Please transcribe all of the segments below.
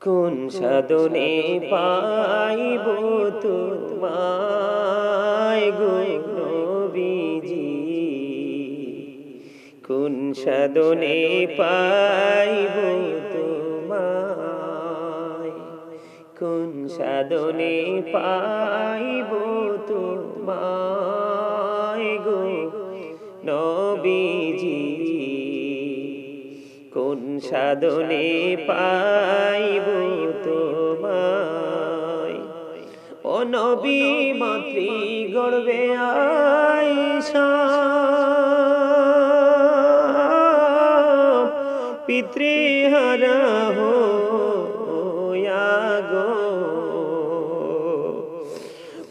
কোন সাধনে পাইব তোমায় গো নবীজি, কোন সাধনে পাইব তোমায়, কোন সাধনে পাইব তোমায় গো নবীজি, কোন সাধনে পাইব তোমায়। ও নবী মাতৃ গর্ভে আইসা পিতৃহারা হইয়া গো,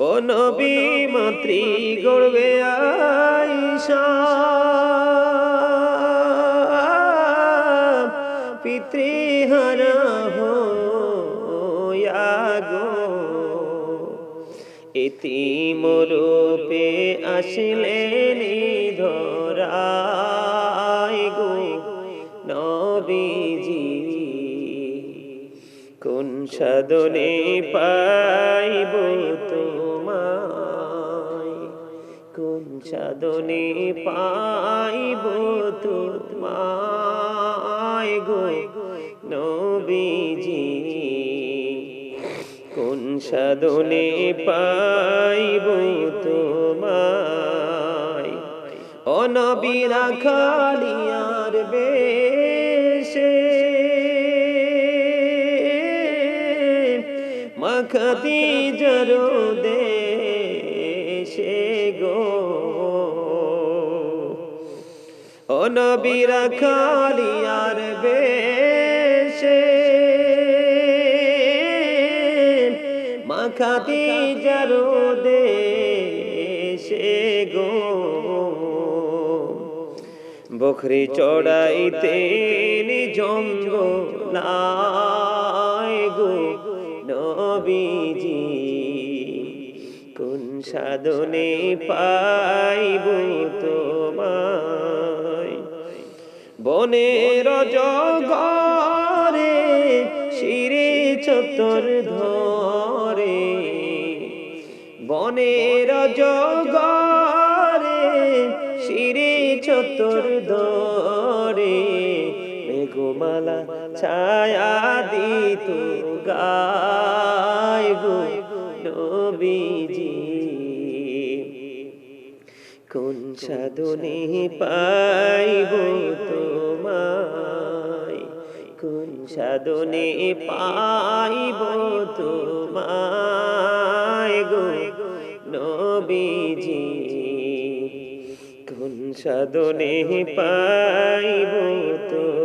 ও নবী মাতৃ গর্ভে আইসা পিতৃহারা হইয়া গো, এতিম রূপে আসলেন ধরায় গো নবীজি, কোন সাধনে পাইব তোমায়, কোন সাধনে পাইব তোমায় গো নবীজি, কোন সাধনে পাইব তোমায়। ও নবী রাখালিয়ার বেশে মা খাদিজার দেশে গো, ও নবী রাখালিয়ার বেশে মা খাদিজার দেশে গো, বকরি চড়াইতে জঙ্গলায় গো নবীজি, কোন সাধনে পাইব তোমায়। বনের জগরে শিরে চতর ধরে, বনের জগরে শিরে চতর ধরে, মেঘমালা ছায়া দিত গায় গো নবীজি, কোন সাধনে পাইব তোমায়, কোন সাধনে পাইব তোমায় গো নবীজি, কোন সাধনে পাইব তোমায়।